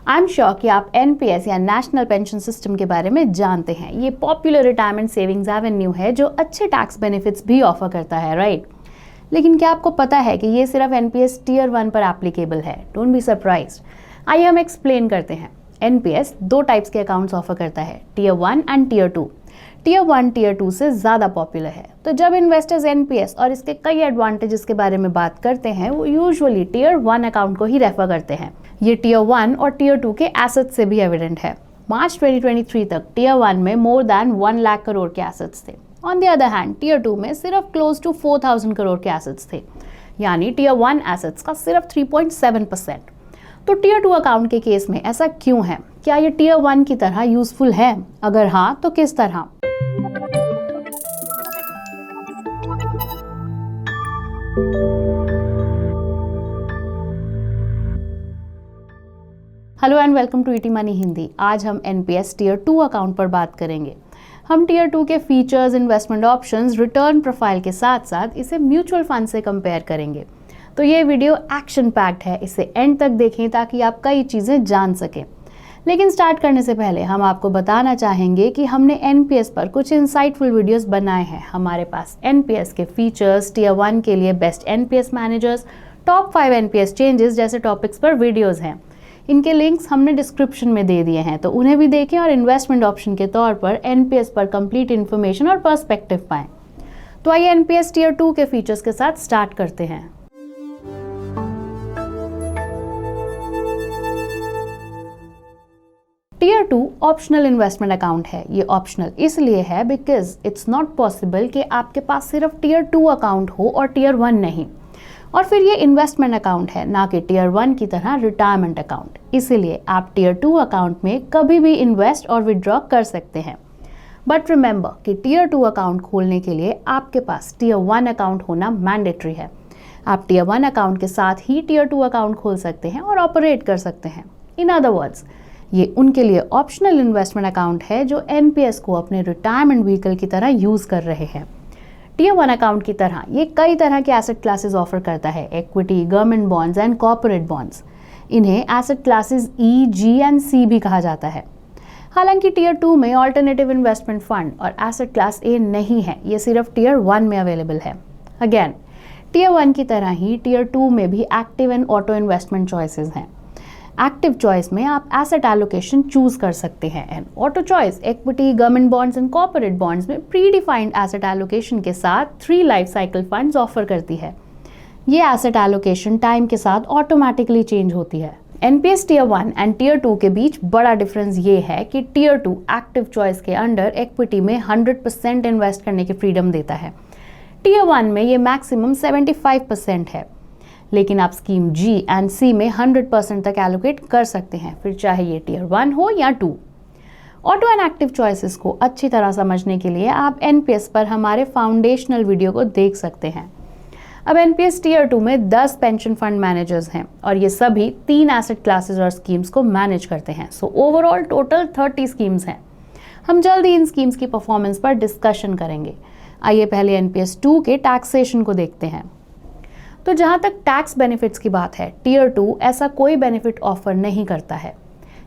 I am sure कि आप NPS या नेशनल पेंशन सिस्टम के बारे में जानते हैं। ये पॉपुलर रिटायरमेंट सेविंग्स एवेन्यू है जो अच्छे टैक्स बेनिफिट्स भी ऑफर करता है, राइट? लेकिन क्या आपको पता है कि ये सिर्फ एनपीएस टीयर 1 पर एप्लीकेबल है? Don't be surprised. आइए हम एक्सप्लेन करते हैं। एनपीएस दो टाइप्स के अकाउंट्स ऑफर करता है, tier 1 and tier 2। Tier 1 tier 2 से ज़्यादा पॉपुलर है। तो जब इन्वेस्टर्स एनपीएस और इसके कई एडवांटेजेस के बारे में बात करते हैं, वो यूजुअली टीयर 1 अकाउंट को ही रेफर करते हैं। ये टीयर 1 और टीयर 2 के एसेट्स से भी एविडेंट है। मार्च 2023 तक टीयर 1 में मोर देन 1 लाख करोड़ के एसेट्स थे। On the other hand tier 2 में सिर्फ क्लोज टू 4000 करोड़ के एसेट्स थे, यानी टीयर 1 एसेट्स का सिर्फ 3.7%। तो टीयर 2 अकाउंट के केस में ऐसा क्यों है? क्या ये टीयर 1 की तरह यूजफुल है? अगर हाँ, तो किस तरह? Hello and welcome to ET money Hindi. आज हम एनपीएस टीयर 2 अकाउंट पर बात करेंगे। हम टीयर 2 के features, investment options, return profile के साथ साथ इसे म्यूचुअल फंड से कंपेयर करेंगे। तो ये वीडियो एक्शन पैक्ड है, इसे एंड तक देखें ताकि आप कई चीज़ें जान सकें। लेकिन स्टार्ट करने से पहले हम आपको बताना चाहेंगे कि हमने एनपीएस पर कुछ इंसाइटफुल वीडियोस बनाए हैं। हमारे पास एनपीएस के फीचर्स, टीयर 1 के लिए best NPS managers, top 5 NPS changes जैसे टॉपिक्स पर वीडियोस हैं। इनके लिंक्स हमने डिस्क्रिप्शन में दे दिए हैं, तो उन्हें भी देखें और इन्वेस्टमेंट ऑप्शन के तौर पर एनपीएस पर कंप्लीट इन्फॉर्मेशन और पर्सपेक्टिव पाएं। तो आइए एनपीएस टीयर 2 के फीचर्स के साथ स्टार्ट करते हैं। टीयर 2 ऑप्शनल इन्वेस्टमेंट अकाउंट है। ये ऑप्शनल इसलिए है बिकॉज इट्स नॉट पॉसिबल कि आपके पास सिर्फ टीयर 2 अकाउंट हो और टीयर 1 नहीं। और फिर ये इन्वेस्टमेंट अकाउंट है, ना कि टीयर 1 की तरह रिटायरमेंट अकाउंट। इसीलिए आप टीयर 2 अकाउंट में कभी भी इन्वेस्ट और विड्रॉ कर सकते हैं। बट रिमेंबर कि टीयर 2 अकाउंट खोलने के लिए आपके पास टीयर 1 अकाउंट होना मैंडेटरी है। आप टीयर 1 अकाउंट के साथ ही टीयर 2 अकाउंट खोल सकते हैं और ऑपरेट कर सकते हैं। इन अदर वर्ड्स, ये उनके लिए ऑप्शनल इन्वेस्टमेंट अकाउंट है जो एनपीएस को अपने रिटायरमेंट व्हीकल की तरह यूज़ कर रहे हैं। टीयर 1 अकाउंट की तरह ये कई तरह के एसेट क्लासेस ऑफर करता है, equity, government bonds and corporate bonds. इन्हें asset classes E, G and C भी कहा जाता है। हालांकि टीयर 2 में ऑल्टरनेटिव इन्वेस्टमेंट फंड और एसेट क्लास ए नहीं है, ये सिर्फ टीयर 1 में अवेलेबल है। अगेन, टीयर 1 की तरह ही टीयर 2 में भी active and auto investment choices हैं। एक्टिव चॉइस में आप एसेट एलोकेशन चूज कर सकते हैं and auto choice equity, government bonds and corporate bonds में प्री डिफाइंड एसेट एलोकेशन के साथ 3 लाइफ साइकिल फंड्स ऑफर करती है। ये एसेट एलोकेशन टाइम के साथ ऑटोमेटिकली चेंज होती है। एनपीएस टीयर 1 एंड टीयर 2 के बीच बड़ा डिफरेंस ये है कि टीयर 2 एक्टिव चॉइस के अंडर इक्विटी में 100% इन्वेस्ट करने की फ्रीडम देता है। टीयर 1 में ये मैक्सिमम 75% है, लेकिन आप स्कीम जी एंड सी में 100% तक एलोकेट कर सकते हैं, फिर चाहे ये टीयर 1 हो या 2। ऑटो एंड एक्टिव चॉइसेस को अच्छी तरह समझने के लिए आप एनपीएस पर हमारे फाउंडेशनल वीडियो को देख सकते हैं। अब एनपीएस टीयर 2 में 10 पेंशन फंड मैनेजर्स हैं और ये सभी 3 एसेट क्लासेस और स्कीम्स को मैनेज करते हैं। सो ओवरऑल टोटल 30 स्कीम्स हैं। हम जल्द ही इन स्कीम्स की परफॉर्मेंस पर डिस्कशन करेंगे। आइए पहले एनपीएस 2 के टैक्सेशन को देखते हैं। तो जहाँ तक टैक्स बेनिफिट्स की बात है, टीयर 2 ऐसा कोई बेनिफिट ऑफर नहीं करता है।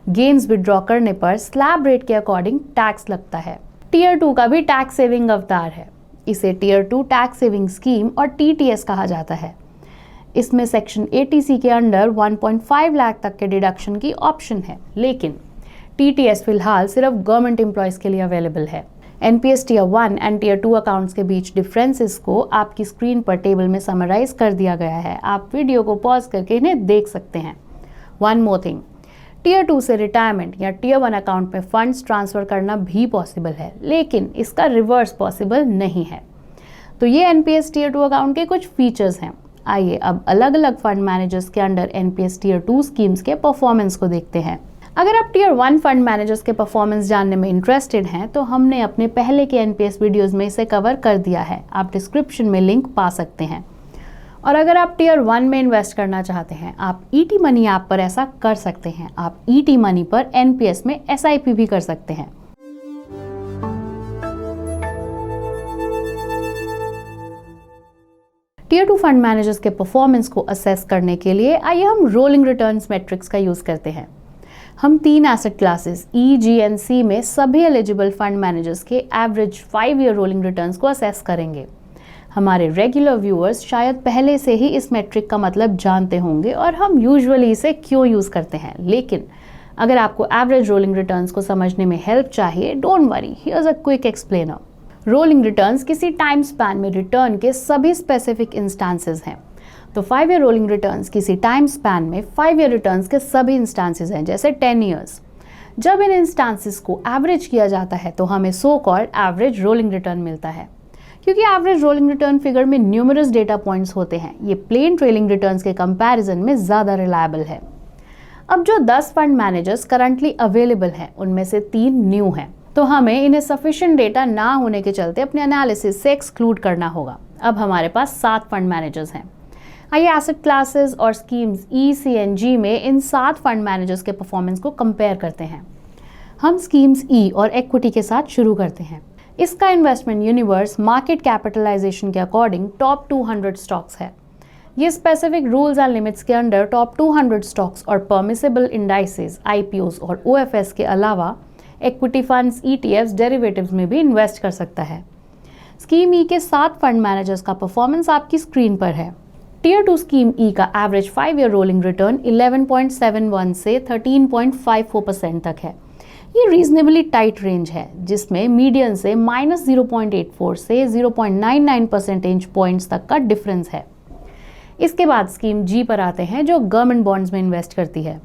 गेन्स विड्रॉ करने पर स्लैब रेट के अकॉर्डिंग टैक्स लगता है। टीयर 2 का भी टैक्स सेविंग अवतार है। इसे टीयर 2 टैक्स सेविंग स्कीम और टीटीएस कहा जाता है। इसमें सेक्शन एटीसी के अंडर 1.5 लाख तक के डिडक्शन की ऑप्शन है, लेकिन टीटीएस फिलहाल सिर्फ गवर्नमेंट एम्प्लॉयज के लिए अवेलेबल है। NPS tier 1 and tier 2 accounts के बीच डिफरेंसेस को आपकी स्क्रीन पर टेबल में समराइज कर दिया गया है। आप वीडियो को पॉज करके इन्हें देख सकते हैं। वन मोर थिंग, टीयर 2 से रिटायरमेंट या टीयर 1 अकाउंट में फंड्स ट्रांसफर करना भी पॉसिबल है, लेकिन इसका रिवर्स पॉसिबल नहीं है। तो ये एनपीएस टीयर 2 अकाउंट के कुछ फीचर्स हैं। आइए अब अलग अलग फंड मैनेजर्स के अंडर एनपीएस टीयर 2 स्कीम्स के परफॉर्मेंस को देखते हैं। अगर आप टीयर 1 फंड मैनेजर्स के परफॉर्मेंस जानने में इंटरेस्टेड हैं, तो हमने अपने पहले के एनपीएस वीडियोस में इसे कवर कर दिया है। आप डिस्क्रिप्शन में लिंक पा सकते हैं। और अगर आप टीयर 1 में इन्वेस्ट करना चाहते हैं, आप ईटी मनी ऐप पर ऐसा कर सकते हैं। आप ईटी मनी पर एनपीएस में एसआईपी भी कर सकते हैं। टीयर 2 फंड मैनेजर्स के परफॉर्मेंस को असेस करने के लिए आइए हम रोलिंग रिटर्न्स मैट्रिक्स का यूज करते हैं। हम 3 asset classes E, G and C में सभी एलिजिबल फंड मैनेजर्स के एवरेज 5 ईयर रोलिंग रिटर्न्स को असेस करेंगे। हमारे रेगुलर व्यूअर्स शायद पहले से ही इस मेट्रिक का मतलब जानते होंगे और हम यूजुअली इसे क्यों यूज़ करते हैं, लेकिन अगर आपको एवरेज रोलिंग रिटर्न्स को समझने में हेल्प चाहिए, don't worry, here's a quick explainer. Rolling returns किसी टाइम स्पैन में रिटर्न के सभी स्पेसिफिक इंस्टांसेस हैं। तो 5 ईयर रोलिंग रिटर्न्स किसी टाइम स्पैन में 5 ईयर रिटर्न्स के सभी इंस्टांसेस हैं, जैसे 10 ईयर्स। जब इन इंस्टांसेस को एवरेज किया जाता है तो हमें so called average rolling return मिलता है। क्योंकि एवरेज रोलिंग रिटर्न फिगर में न्यूमरस डेटा पॉइंट्स होते हैं, ये प्लेन ट्रेलिंग रिटर्न्स के कंपैरिजन में ज़्यादा रिलायबल है। अब जो 10 फंड मैनेजर्स करंटली अवेलेबल हैं, उनमें से 3 न्यू हैं, तो हमें इन्हें सफिशिएंट डेटा ना होने के चलते अपने एनालिसिस से एक्सक्लूड करना होगा। अब हमारे पास 7 फंड मैनेजर्स हैं। आइए एसेट क्लासेस और स्कीम्स ई, सी एंड जी में इन 7 फंड मैनेजर्स के परफॉर्मेंस को कंपेयर करते हैं। हम स्कीम्स ई और इक्विटी के साथ शुरू करते हैं। इसका इन्वेस्टमेंट यूनिवर्स मार्केट कैपिटलाइजेशन के अकॉर्डिंग टॉप 200 स्टॉक्स है। ये स्पेसिफिक रूल्स एंड लिमिट्स के अंडर टॉप 200 स्टॉक्स और परमिसेबल इंडाइसेस, आईपीओस और ओएफएस के अलावा इक्विटी फंड्स, ईटीएफ्स, डेरिवेटिव्स में भी इन्वेस्ट कर सकता है। स्कीम ई के 7 फंड मैनेजर्स का परफॉर्मेंस आपकी स्क्रीन पर है। टियर 2 स्कीम ई का एवरेज 5 ईयर रोलिंग रिटर्न 11.71 से 13.54% तक है। ये रीजनेबली टाइट रेंज है, जिसमें मीडियन से -0.84 से 0.99 परसेंटेज पॉइंट्स तक का डिफरेंस है। इसके बाद स्कीम जी पर आते हैं, जो गवर्नमेंट बॉन्ड्स में इन्वेस्ट करती है।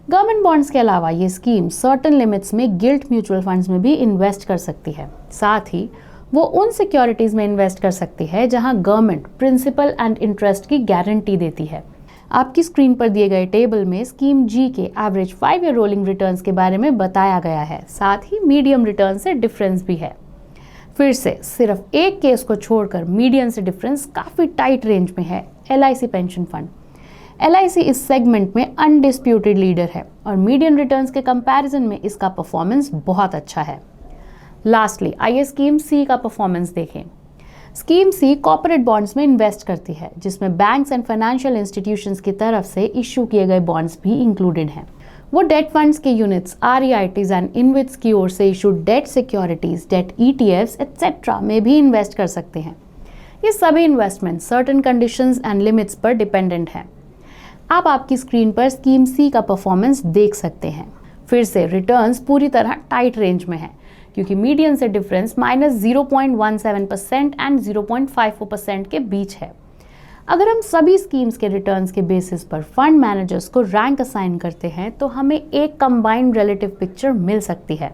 गवर्नमेंट बॉन्ड्स के अलावा ये स्कीम सर्टेन लिमिट्स में गिल्ट म्यूचुअल फंड्स में भी इन्वेस्ट कर सकती है। साथ ही वो उन सिक्योरिटीज़ में इन्वेस्ट कर सकती है जहां गवर्नमेंट प्रिंसिपल एंड इंटरेस्ट की गारंटी देती है। आपकी स्क्रीन पर दिए गए टेबल में स्कीम जी के एवरेज 5 ईयर रोलिंग रिटर्न्स के बारे में बताया गया है, साथ ही मीडियम रिटर्न से डिफरेंस भी है। फिर से सिर्फ एक केस को छोड़कर मीडियन से डिफरेंस काफ़ी टाइट रेंज में है, LIC पेंशन फंड। LIC इस सेगमेंट में अनडिस्प्यूटेड लीडर है और मीडियन रिटर्न्स के कंपैरिजन में इसका परफॉर्मेंस बहुत अच्छा है। लास्टली आइए स्कीम सी का परफॉर्मेंस देखें। स्कीम सी कॉर्पोरेट बॉन्ड्स में इन्वेस्ट करती है, जिसमें बैंक्स एंड फाइनेंशियल इंस्टीट्यूशंस की तरफ से इश्यू किए गए बॉन्ड्स भी इंक्लूडेड हैं। वो डेट फंड्स के यूनिट्स, REITs एंड इनविट्स की ओर से issued debt securities, debt ETFs etcetera में भी इन्वेस्ट कर सकते हैं। ये सभी investment certain conditions and limits पर डिपेंडेंट हैं। आप आपकी स्क्रीन पर स्कीम सी का परफॉर्मेंस देख सकते हैं। फिर से रिटर्न्स पूरी तरह टाइट रेंज में है, क्योंकि मीडियन से डिफरेंस -0.17% एंड 0.54% के बीच है। अगर हम सभी स्कीम्स के रिटर्न्स के बेसिस पर फंड मैनेजर्स को रैंक असाइन करते हैं तो हमें एक कंबाइंड रिलेटिव पिक्चर मिल सकती है।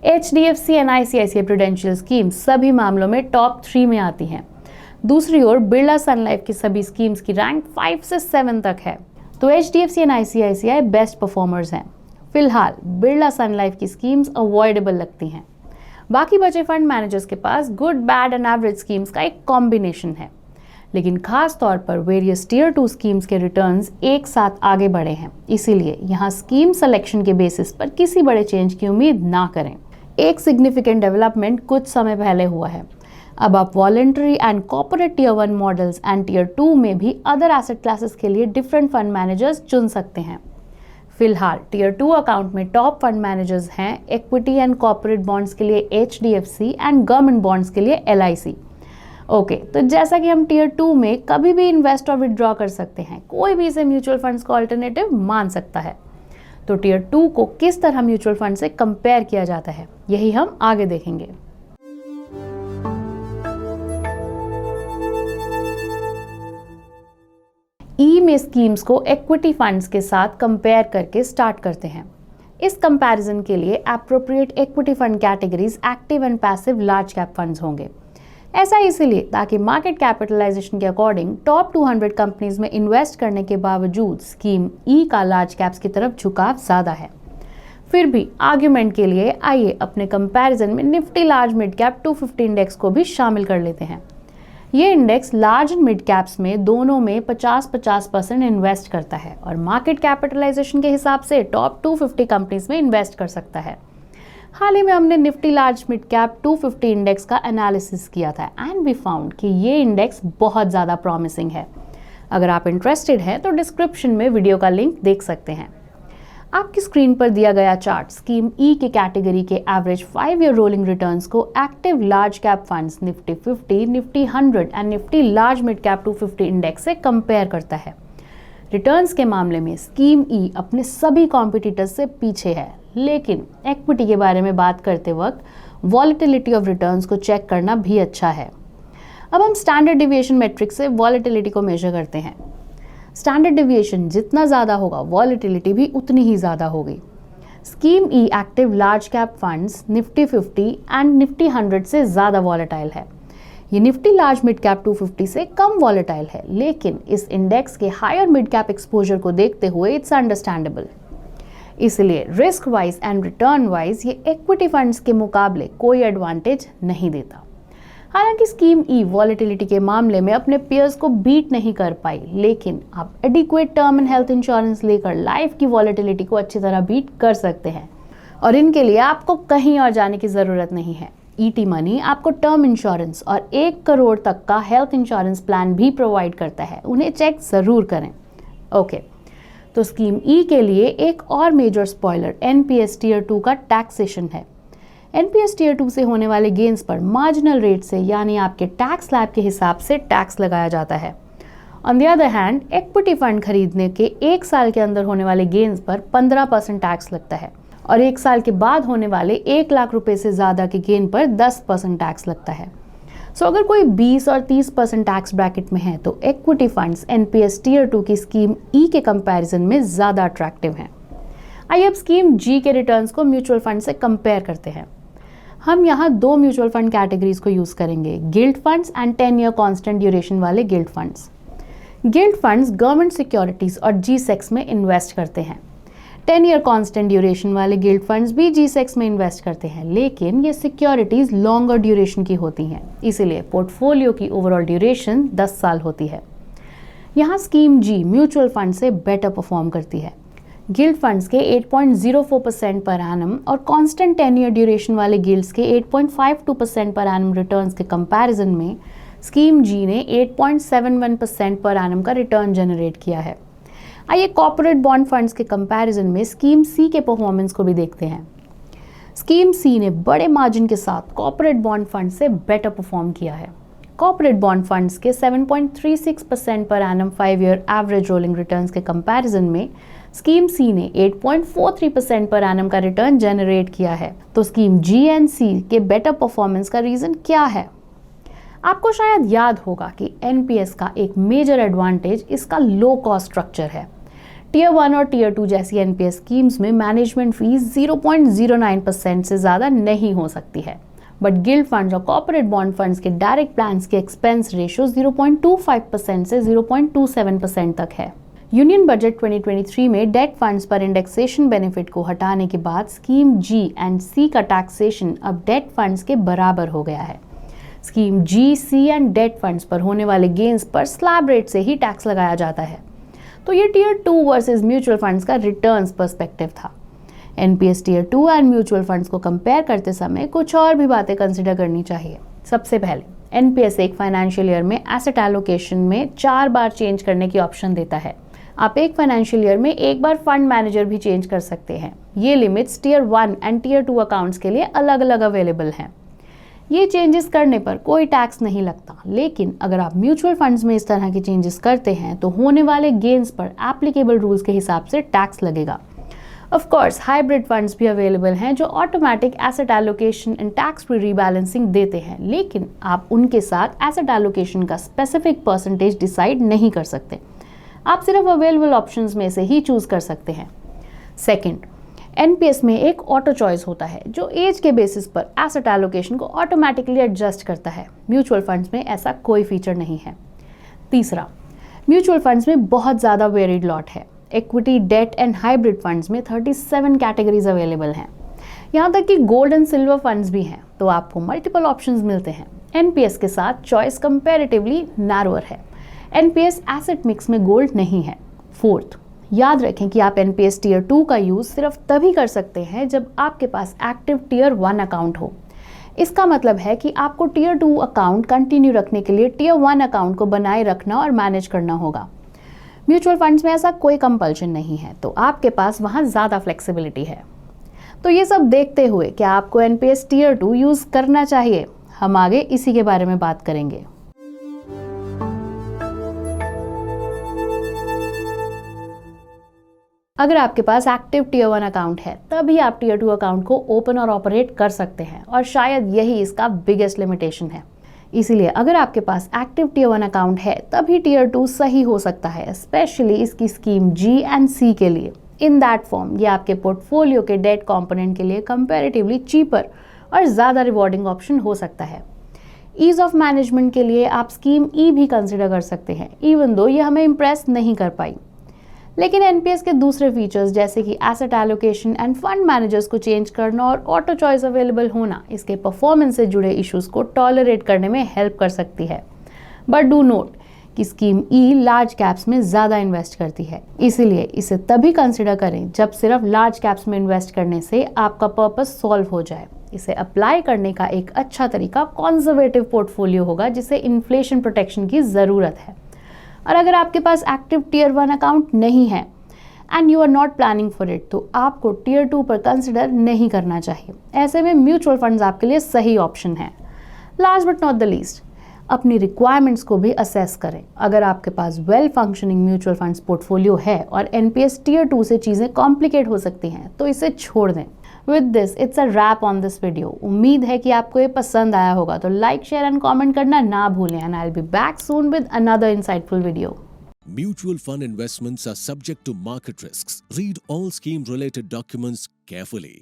HDFC and ICICI prudential schemes सभी मामलों में टॉप 3 में आती हैं। दूसरी ओर बिरला सन लाइफ की सभी स्कीम्स की रैंक 5 से 7 तक है, तो HDFC and ICICI best performers हैं। फिलहाल बिरला सन लाइफ की स्कीम्स अवॉइडेबल लगती हैं। बाकी बचे फंड मैनेजर्स के पास good, bad and average schemes का एक कॉम्बिनेशन है, लेकिन खास तौर पर वेरियस टियर 2 स्कीम्स के रिटर्न्स एक साथ आगे बढ़े हैं। इसीलिए यहाँ स्कीम सिलेक्शन के बेसिस पर किसी बड़े चेंज की उम्मीद ना करें। एक सिग्निफिकेंट डेवलपमेंट कुछ समय पहले हुआ है। अब आप voluntary and corporate tier 1 models and tier 2 में भी अदर एसेट क्लासेस के लिए डिफरेंट फंड मैनेजर्स चुन सकते हैं। फिलहाल टियर 2 अकाउंट में टॉप फंड मैनेजर्स हैं इक्विटी एंड कॉर्पोरेट बॉन्ड्स के लिए HDFC एंड गवर्नमेंट बॉन्ड्स के लिए LIC। ओके, तो जैसा कि हम टियर 2 में कभी भी इन्वेस्ट और विड्रॉ कर सकते हैं, कोई भी इसे म्यूचुअल फंड्स का ऑल्टरनेटिव मान सकता है। तो टियर 2 को किस तरह म्यूचुअल फंड से कंपेयर किया जाता है, यही हम आगे देखेंगे। ई में स्कीम्स को इक्विटी फंड्स के साथ कंपेयर करके स्टार्ट करते हैं। इस कंपैरिजन के लिए appropriate equity fund categories active and passive large cap funds होंगे। ऐसा इसलिए ताकि मार्केट कैपिटलाइजेशन के अकॉर्डिंग टॉप 200 कंपनीज में इन्वेस्ट करने के बावजूद स्कीम ई का लार्ज कैप्स की तरफ झुकाव ज़्यादा है। फिर भी आर्ग्यूमेंट के लिए आइए अपने कंपैरिजन में Nifty large mid cap 250 index को भी शामिल कर लेते हैं। ये index large and mid caps में दोनों में 50-50% इन्वेस्ट करता है और मार्केट कैपिटलाइजेशन के हिसाब से टॉप 250 कंपनीज में इन्वेस्ट कर सकता है। हाल ही में हमने Nifty large mid cap 250 index का एनालिसिस किया था एंड वी फाउंड कि ये इंडेक्स बहुत ज़्यादा प्रॉमिसिंग है। अगर आप इंटरेस्टेड हैं तो डिस्क्रिप्शन में वीडियो का लिंक देख सकते हैं। आपकी स्क्रीन पर दिया गया चार्ट स्कीम ई के कैटेगरी के एवरेज 5 ईयर रोलिंग रिटर्न्स को active large cap funds Nifty 50, Nifty 100 and Nifty large mid cap 250 index से कंपेयर करता है। रिटर्न्स के मामले में स्कीम ई अपने सभी कॉम्पिटिटर्स से पीछे है, लेकिन इक्विटी के बारे में बात करते वक्त वॉलेटिलिटी ऑफ रिटर्न्स को चेक करना भी अच्छा है। अब हम स्टैंडर्ड डिविएशन मैट्रिक्स से वॉलेटिलिटी को मेजर करते हैं। स्टैंडर्ड डिविएशन जितना ज़्यादा होगा वॉलेटिलिटी भी उतनी ही ज़्यादा होगी। Scheme E active large cap funds Nifty 50 and Nifty 100 से ज़्यादा वॉलेटाइल है। ये निफ्टी लार्ज मिड कैप 250 से कम वॉलेटाइल है, लेकिन इस इंडेक्स के हायर मिड कैप एक्सपोजर को देखते हुए इट्स अंडरस्टैंडेबल। इसलिए risk wise and return wise ये इक्विटी फंड्स के मुकाबले कोई एडवांटेज नहीं देता। हालांकि स्कीम ई वॉलेटिलिटी के मामले में अपने पेयर्स को बीट नहीं कर पाई, लेकिन आप adequate term and health insurance लेकर लाइफ की वॉलेटिलिटी को अच्छी तरह बीट कर सकते हैं, और इनके लिए आपको कहीं और जाने की ज़रूरत नहीं है। ईटी मनी आपको टर्म इंश्योरेंस और 1 करोड़ तक का हेल्थ इंश्योरेंस प्लान भी प्रोवाइड करता है, उन्हें चेक ज़रूर करें। ओके, तो स्कीम ई के लिए एक और मेजर स्पॉइलर एनपीएस टियर 2 का टैक्सेशन है। एनपीएस टियर 2 से होने वाले गेन्स पर मार्जिनल रेट से यानी आपके टैक्स स्लैब के हिसाब से टैक्स लगाया जाता है। On the other hand equity fund खरीदने के 1 साल के अंदर होने वाले गेन्स पर 15% टैक्स लगता है, और 1 साल के बाद होने वाले 1 लाख रुपए से ज़्यादा के गेन पर 10% टैक्स लगता है। सो अगर कोई 20 और 30% टैक्स ब्रैकेट में है तो इक्विटी फंड्स एनपीएस टियर 2 की स्कीम ई के कंपैरिजन में ज़्यादा अट्रैक्टिव हैं। आइए अब स्कीम जी के रिटर्न्स को म्यूचुअल फंड से कंपेयर करते हैं। हम यहाँ 2 म्यूचुअल फंड कैटेगरीज को यूज़ करेंगे, gilt funds and 10 year constant duration वाले gilt funds. Gilt funds government securities और जी सेक्स में इन्वेस्ट करते हैं। 10 ईयर कॉन्स्टेंट ड्यूरेशन वाले गिल्ड फंड्स भी जी सेक्स में इन्वेस्ट करते हैं, लेकिन ये सिक्योरिटीज़ लॉन्गर ड्यूरेशन की होती हैं, इसीलिए पोर्टफोलियो की ओवरऑल ड्यूरेशन 10 साल होती है। यहाँ स्कीम जी म्यूचुअल फंड से बेटर परफॉर्म करती है। गिल्ड फंड्स के 8.04% पर एनम और कांस्टेंट 10 ईयर ड्यूरेशन वाले गिल्ड्स के 8.52% पर एनम रिटर्न्स के कंपैरिजन में स्कीम जी ने 8.71% पर एनम का रिटर्न जनरेट किया है। आइए कॉर्पोरेट बॉन्ड फंड्स के कंपैरिजन में स्कीम सी के परफॉर्मेंस को भी देखते हैं। स्कीम सी ने बड़े मार्जिन के साथ कॉर्पोरेट बॉन्ड फंड से बेटर परफॉर्म किया है। कॉर्पोरेट बॉन्ड फंड्स के 7.36% per annum 5 year average rolling returns के कंपैरिजन में स्कीम सी ने 8.43% पर एनम का रिटर्न जनरेट किया है। तो स्कीम जी एंड सी के बेटर परफॉर्मेंस का रीजन क्या है? आपको शायद याद होगा कि एनपीएस का एक मेजर एडवांटेज इसका लो कॉस्ट स्ट्रक्चर है। टियर 1 और टियर 2 जैसी एनपीएस स्कीम्स में मैनेजमेंट फीस 0.09% से ज़्यादा नहीं हो सकती है, बट गिल्ड फंड्स और कॉर्पोरेट बॉन्ड फंड्स के डायरेक्ट प्लान्स के एक्सपेंस रेशियो 0.25% से 0.27% तक है। यूनियन बजट 2023 में डेट फंड्स पर इंडेक्सेशन बेनिफिट को हटाने के बाद स्कीम जी एंड सी का टैक्सेशन अब डेट फंड्स के बराबर हो गया है। Scheme G, C and debt funds पर होने वाले गेन्स पर स्लैब रेट से ही टैक्स लगाया जाता है। तो ये टियर 2 वर्सेस म्यूचुअल फंड्स का रिटर्न्स पर्सपेक्टिव था। NPS tier 2 and mutual funds को कंपेयर करते समय कुछ और भी बातें कंसिडर करनी चाहिए। सबसे पहले एनपीएस एक फाइनेंशियल ईयर में एसेट एलोकेशन में 4 बार चेंज करने की ऑप्शन देता है। आप एक फाइनेंशियल ईयर में एक बार फंड मैनेजर भी चेंज कर सकते हैं। ये limits tier 1 and tier 2 accounts के लिए अलग अलग अवेलेबल हैं। ये चेंजेस करने पर कोई टैक्स नहीं लगता, लेकिन अगर आप म्यूचुअल फंड्स में इस तरह के चेंजेस करते हैं तो होने वाले गेन्स पर एप्लीकेबल रूल्स के हिसाब से टैक्स लगेगा। ऑफ कोर्स हाइब्रिड फंड्स भी अवेलेबल हैं जो automatic asset allocation and tax free rebalancing देते हैं, लेकिन आप उनके साथ एसेट एलोकेशन का स्पेसिफिक परसेंटेज डिसाइड नहीं कर सकते। आप सिर्फ अवेलेबल ऑप्शंस में से ही चूज कर सकते हैं। सेकंड, एनपीएस में एक ऑटो चॉइस होता है जो एज के बेसिस पर एसेट एलोकेशन को ऑटोमेटिकली एडजस्ट करता है। म्यूचुअल फंड्स में ऐसा कोई फीचर नहीं है। तीसरा, म्यूचुअल फंड्स में बहुत ज़्यादा वेरिड लॉट है। Equity, debt and hybrid funds में 37 कैटेगरीज अवेलेबल हैं। यहाँ तक कि गोल्ड एंड सिल्वर फंड्स भी हैं, तो आपको मल्टीपल ऑप्शंस मिलते हैं। एनपीएस के साथ चॉइस कंपैरेटिवली नैरोअर है। एनपीएस एसेट मिक्स में गोल्ड नहीं है। फोर्थ, याद रखें कि आप एनपीएस टियर 2 का यूज़ सिर्फ तभी कर सकते हैं जब आपके पास एक्टिव टियर 1 अकाउंट हो। इसका मतलब है कि आपको टियर 2 अकाउंट कंटिन्यू रखने के लिए टियर 1 अकाउंट को बनाए रखना और मैनेज करना होगा। म्यूचुअल फंड्स में ऐसा कोई कंपल्शन नहीं है, तो आपके पास वहाँ ज़्यादा फ्लेक्सिबिलिटी है। तो ये सब देखते हुए क्या आपको एनपीएस टियर 2 यूज़ करना चाहिए? हम आगे इसी के बारे में बात करेंगे। अगर आपके पास एक्टिव टियर 1 अकाउंट है तभी आप टियर 2 अकाउंट को ओपन और ऑपरेट कर सकते हैं, और शायद यही इसका बिगेस्ट लिमिटेशन है। इसीलिए अगर आपके पास एक्टिव टियर 1 अकाउंट है तभी टियर 2 सही हो सकता है, स्पेशली इसकी स्कीम जी एंड सी के लिए। इन दैट फॉर्म ये आपके पोर्टफोलियो के डेट कंपोनेंट के लिए कंपैरेटिवली चीपर और ज़्यादा रिवॉर्डिंग ऑप्शन हो सकता है। ईज ऑफ मैनेजमेंट के लिए आप स्कीम ई भी कंसिडर कर सकते हैं, इवन दो ये हमें इम्प्रेस नहीं कर पाई। लेकिन एनपीएस के दूसरे फीचर्स जैसे कि asset allocation end fund managers को चेंज करना और ऑटो चॉइस अवेलेबल होना इसके परफॉर्मेंस से जुड़े इश्यूज को टॉलरेट करने में हेल्प कर सकती है। बट डू नोट कि स्कीम ई लार्ज कैप्स में ज़्यादा इन्वेस्ट करती है, इसीलिए इसे तभी कंसिडर करें जब सिर्फ लार्ज कैप्स में इन्वेस्ट करने से आपका पर्पस सॉल्व हो जाए। इसे अप्लाई करने का एक अच्छा तरीका कंजर्वेटिव पोर्टफोलियो होगा जिसे इन्फ्लेशन प्रोटेक्शन की ज़रूरत है। और अगर आपके पास एक्टिव टियर 1 अकाउंट नहीं है and you are not planning for it, तो आपको टियर 2 पर कंसिडर नहीं करना चाहिए। ऐसे में म्यूचुअल फंड्स आपके लिए सही ऑप्शन है। Last but not the least, अपनी रिक्वायरमेंट्स को भी असेस करें। अगर आपके पास well functioning mutual funds portfolio है और एनपीएस टियर 2 से चीज़ें कॉम्प्लिकेट हो सकती हैं, तो इसे छोड़ दें। With this it's a wrap on this video. उम्मीद है कि आपको ये पसंद आया होगा, तो लाइक, शेयर एंड कमेंट करना ना भूलें, and I will be back soon with another insightful video. Mutual fund investments are subject to market risks. Read all scheme related documents carefully.